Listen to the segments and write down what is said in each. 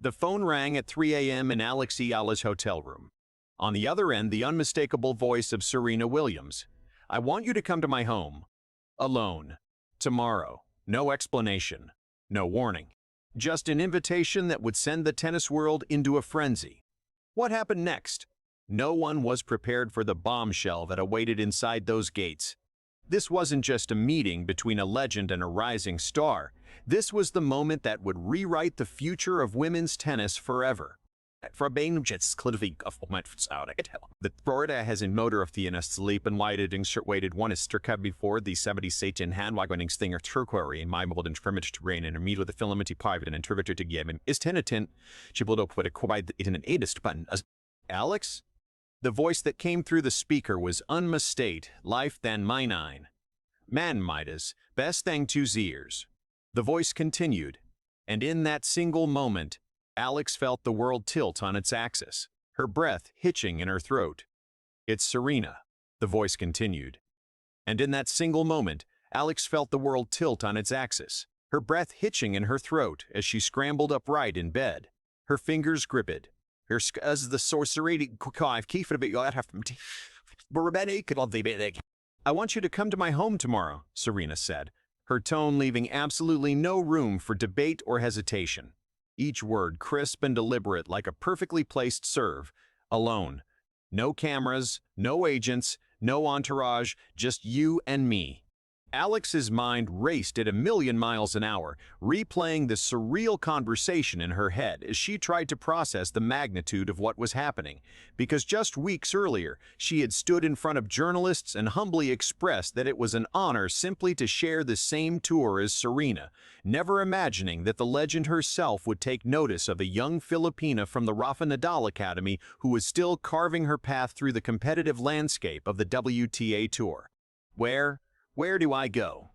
The phone rang at 3 a.m. in Alex Eala's hotel room. On the other end, the unmistakable voice of Serena Williams. "I want you to come to my home. Alone. Tomorrow. No explanation. No warning. Just an invitation that would send the tennis world into a frenzy." What happened next? No one was prepared for the bombshell that awaited inside those gates. This wasn't just a meeting between a legend and a rising star. This was the moment that would rewrite the future of women's tennis forever. The Florida has in motor of the sleep and lighted and short-weighted one is struck before the 70 Satan hand-wagoning stinger turquoise in my mold and primitive terrain and immediately the filament private and interpreter to give him is tenitent. She pulled up with a quite in an aidist button as Alex? The voice that came through the speaker was unmistaked, life than mine. Man Midas, best thing to's ears. The voice continued, and in that single moment, Alex felt the world tilt on its axis, her breath hitching in her throat. "It's Serena," the voice continued. And in that single moment, Alex felt the world tilt on its axis, her breath hitching in her throat as she scrambled upright in bed. Her fingers gripped. As the sorcery "I want you to come to my home tomorrow," Serena said, her tone leaving absolutely no room for debate or hesitation. Each word crisp and deliberate like a perfectly placed serve. Alone. No cameras, no agents, no entourage, just you and me. Alex's mind raced at 1,000,000 miles an hour, replaying the surreal conversation in her head as she tried to process the magnitude of what was happening, because just weeks earlier, she had stood in front of journalists and humbly expressed that it was an honor simply to share the same tour as Serena, never imagining that the legend herself would take notice of a young Filipina from the Rafa Nadal Academy who was still carving her path through the competitive landscape of the WTA Tour. Where do I go?"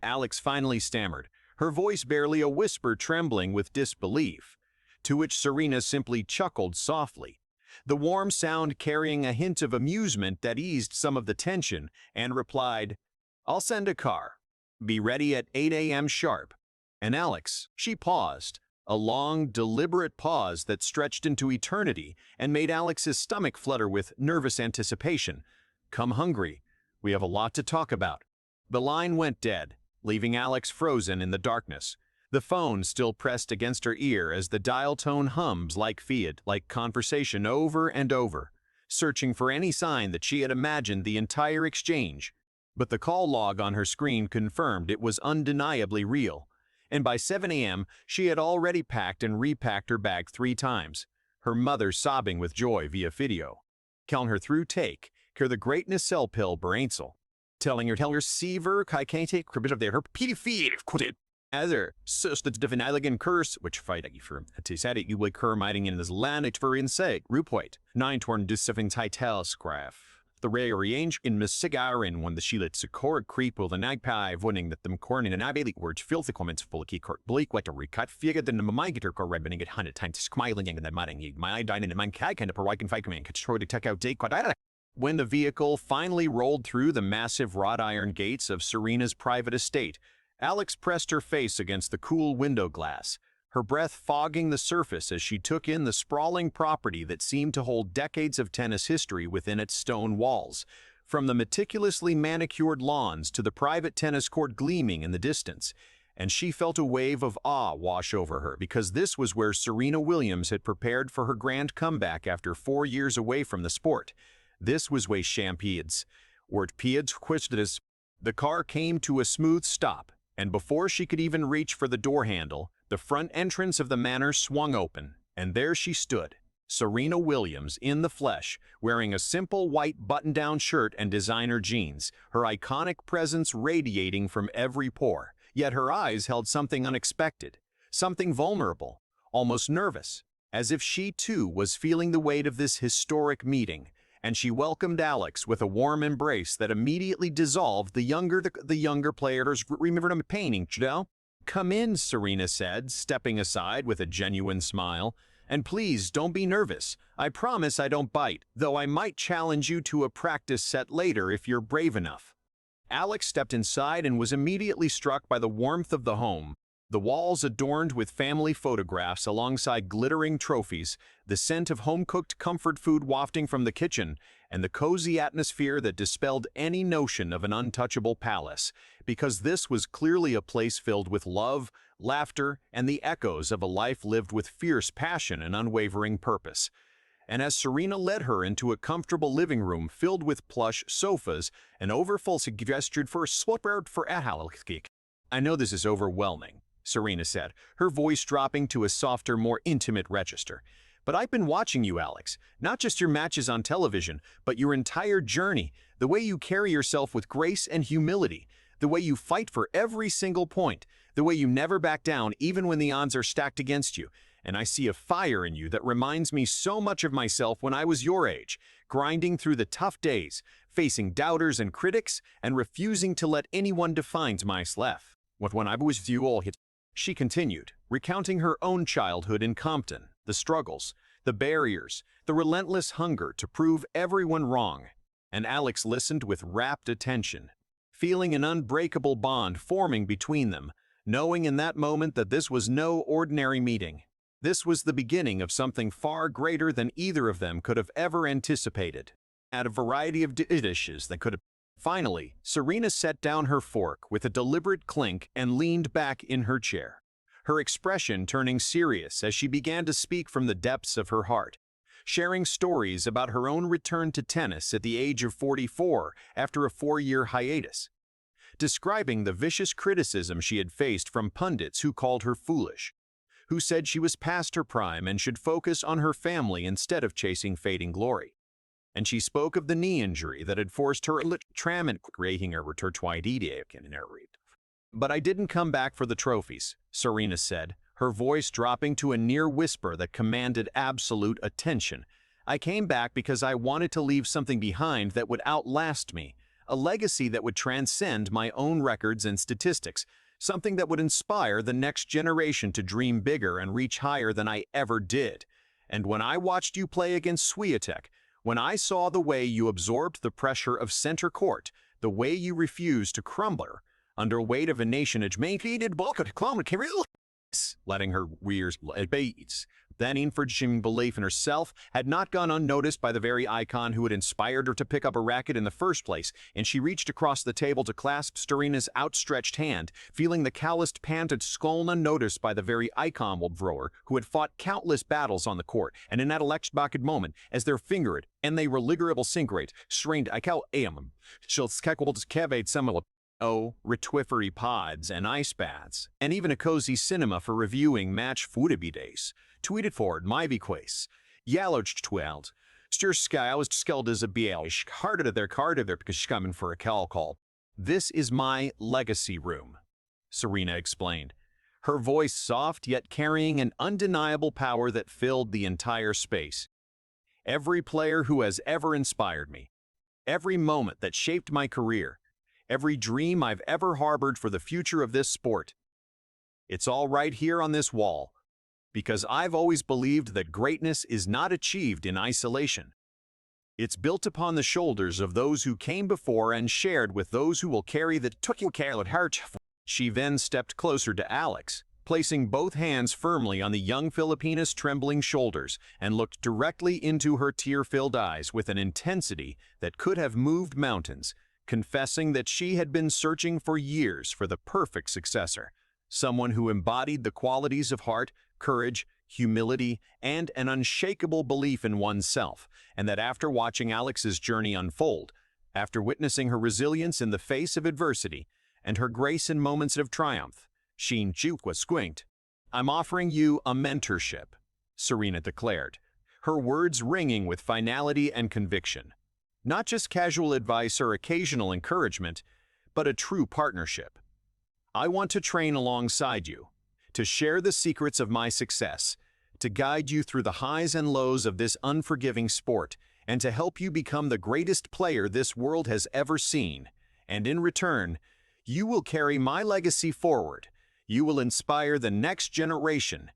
Alex finally stammered, her voice barely a whisper trembling with disbelief, to which Serena simply chuckled softly, the warm sound carrying a hint of amusement that eased some of the tension, and replied, "I'll send a car. Be ready at 8 a.m. sharp." And Alex, she paused, a long, deliberate pause that stretched into eternity and made Alex's stomach flutter with nervous anticipation. "Come hungry. We have a lot to talk about." The line went dead, leaving Alex frozen in the darkness, the phone still pressed against her ear as the dial tone hums like conversation over and over, searching for any sign that she had imagined the entire exchange. But the call log on her screen confirmed it was undeniably real, and by 7 a.m. she had already packed and repacked her bag 3 times, her mother sobbing with joy via video. Calling her through take, care the greatness cell pill Beransel. Telling her Seaver I can't take cribbit of her pity quoted. Other sus the divine elegant curse, which fight for it said it you would cur mighting in this land it for insect, Rupoit, 9 torn discipline title scraff. The rare range in Miss Cigarin when the Sheelet Sakura creep will the nagpie winning that them corn in an abbey words filthy comments full of key court bleak what to recut figure than the migator core red benning at 100 times smiling in that mudding my dining in my cat kind of per can fight man catch try to take out day quad. When the vehicle finally rolled through the massive wrought iron gates of Serena's private estate, Alex pressed her face against the cool window glass, her breath fogging the surface as she took in the sprawling property that seemed to hold decades of tennis history within its stone walls, from the meticulously manicured lawns to the private tennis court gleaming in the distance. And she felt a wave of awe wash over her because this was where Serena Williams had prepared for her grand comeback after 4 years away from the sport. This was way champions. Word Pieds quistis. The car came to a smooth stop, and before she could even reach for the door handle, the front entrance of the manor swung open, and there she stood, Serena Williams in the flesh, wearing a simple white button-down shirt and designer jeans, her iconic presence radiating from every pore. Yet her eyes held something unexpected, something vulnerable, almost nervous, as if she too was feeling the weight of this historic meeting. And she welcomed Alex with a warm embrace that immediately dissolved the younger player's remember painting. "Come in," Serena said, stepping aside with a genuine smile. "And please don't be nervous. I promise I don't bite, though I might challenge you to a practice set later if you're brave enough." Alex stepped inside and was immediately struck by the warmth of the home. The walls adorned with family photographs alongside glittering trophies, the scent of home-cooked comfort food wafting from the kitchen, and the cozy atmosphere that dispelled any notion of an untouchable palace, because this was clearly a place filled with love, laughter, and the echoes of a life lived with fierce passion and unwavering purpose. And as Serena led her into a comfortable living room filled with plush sofas and overfull gestured for Alex. I know this is overwhelming, Serena said, her voice dropping to a softer, more intimate register. But I've been watching you, Alex. Not just your matches on television, but your entire journey, the way you carry yourself with grace and humility, the way you fight for every single point, the way you never back down even when the odds are stacked against you. And I see a fire in you that reminds me so much of myself when I was your age, grinding through the tough days, facing doubters and critics, and refusing to let anyone define my life. When I was you all hit, she continued, recounting her own childhood in Compton, the struggles, the barriers, the relentless hunger to prove everyone wrong. And Alex listened with rapt attention, feeling an unbreakable bond forming between them, knowing in that moment that this was no ordinary meeting. This was the beginning of something far greater than either of them could have ever anticipated. At a variety of dishes that could have. Finally, Serena set down her fork with a deliberate clink and leaned back in her chair, her expression turning serious as she began to speak from the depths of her heart, sharing stories about her own return to tennis at the age of 44 after a 4-year hiatus, describing the vicious criticism she had faced from pundits who called her foolish, who said she was past her prime and should focus on her family instead of chasing fading glory. And she spoke of the knee injury that had forced her creating her But I didn't come back for the trophies, Serena said, her voice dropping to a near whisper that commanded absolute attention. I came back because I wanted to leave something behind that would outlast me, a legacy that would transcend my own records and statistics, something that would inspire the next generation to dream bigger and reach higher than I ever did. And when I watched you play against Swiatek, when I saw the way you absorbed the pressure of center court, the way you refused to crumble under weight of a nation letting her rears beats, that unforgettable belief in herself had not gone unnoticed by the very icon who had inspired her to pick up a racket in the first place, and she reached across the table to clasp Serena's outstretched hand, feeling the calloused panted skull unnoticed by the very icon thrower who had fought countless battles on the court, and in that electric moment, as their fingered and they religerable synchrate, strained Ical Aemum, she'll skekwold's kevate semel. Oh, retrifery pods and ice baths, and even a cozy cinema for reviewing match days. Tweeted forward my bequace. Yallowed tweld. Stir sky was skelled as a bielish, harder their card of their because coming for a call. This is my legacy room, Serena explained, her voice soft yet carrying an undeniable power that filled the entire space. Every player who has ever inspired me, every moment that shaped my career, every dream I've ever harbored for the future of this sport. It's all right here on this wall, because I've always believed that greatness is not achieved in isolation. It's built upon the shoulders of those who came before and shared with those who will carry the heart. She then stepped closer to Alex, placing both hands firmly on the young Filipina's trembling shoulders, and looked directly into her tear-filled eyes with an intensity that could have moved mountains, confessing that she had been searching for years for the perfect successor, someone who embodied the qualities of heart, courage, humility, and an unshakable belief in oneself, and that after watching Alex's journey unfold, after witnessing her resilience in the face of adversity, and her grace in moments of triumph, she was squinked. I'm offering you a mentorship, Serena declared, her words ringing with finality and conviction. Not just casual advice or occasional encouragement, but a true partnership. I want to train alongside you, to share the secrets of my success, to guide you through the highs and lows of this unforgiving sport, and to help you become the greatest player this world has ever seen. And in return, you will carry my legacy forward. You will inspire the next generation,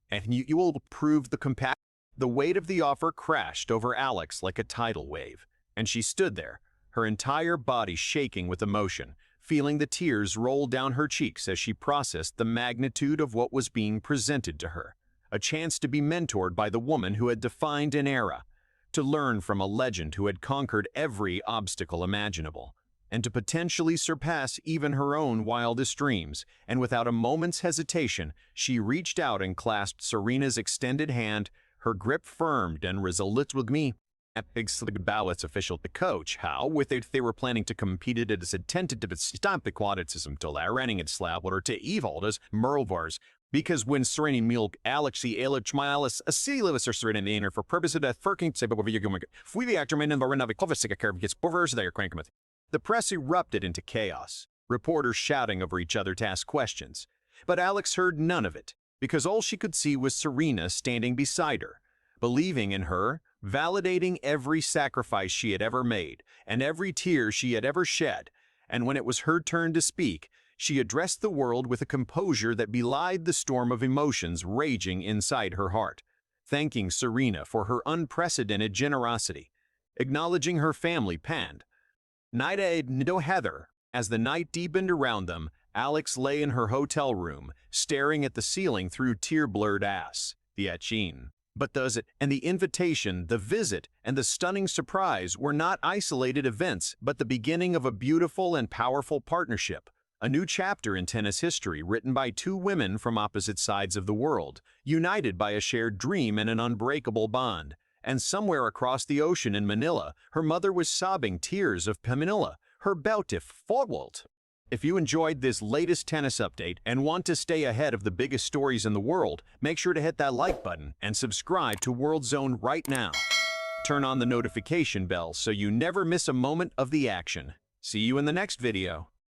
and you will prove the compassion. The weight of the offer crashed over Alex like a tidal wave, and she stood there, her entire body shaking with emotion, feeling the tears roll down her cheeks as she processed the magnitude of what was being presented to her. A chance to be mentored by the woman who had defined an era, to learn from a legend who had conquered every obstacle imaginable, and to potentially surpass even her own wildest dreams. And without a moment's hesitation, she reached out and clasped Serena's extended hand, her grip firm and resolute. With me, big ballots official the coach how with it they were planning to compete it as a tentative stop the quadritism to running it slab or to evolve merlvars. Because when Serena Milk, Alex Eala, Chmialis, a Silas or Serena Nainer for purpose of that Furking, say, but you're going to the actor men and the Renavi Kovacic curve gets bovers there, crank. The press erupted into chaos, reporters shouting over each other to ask questions. But Alex heard none of it, because all she could see was Serena standing beside her, believing in her, validating every sacrifice she had ever made and every tear she had ever shed. And when it was her turn to speak, she addressed the world with a composure that belied the storm of emotions raging inside her heart, thanking Serena for her unprecedented generosity, acknowledging her family panned. Nida Nido Heather. As the night deepened around them, Alex lay in her hotel room, staring at the ceiling through tear-blurred eyes. The etching. But the invitation, the visit, and the stunning surprise were not isolated events, but the beginning of a beautiful and powerful partnership. A new chapter in tennis history written by two women from opposite sides of the world, united by a shared dream and an unbreakable bond. And somewhere across the ocean in Manila, her mother was sobbing tears of Manila, her beautif forward. If you enjoyed this latest tennis update and want to stay ahead of the biggest stories in the world, make sure to hit that like button and subscribe to World Zone right now. Turn on the notification bell so you never miss a moment of the action. See you in the next video.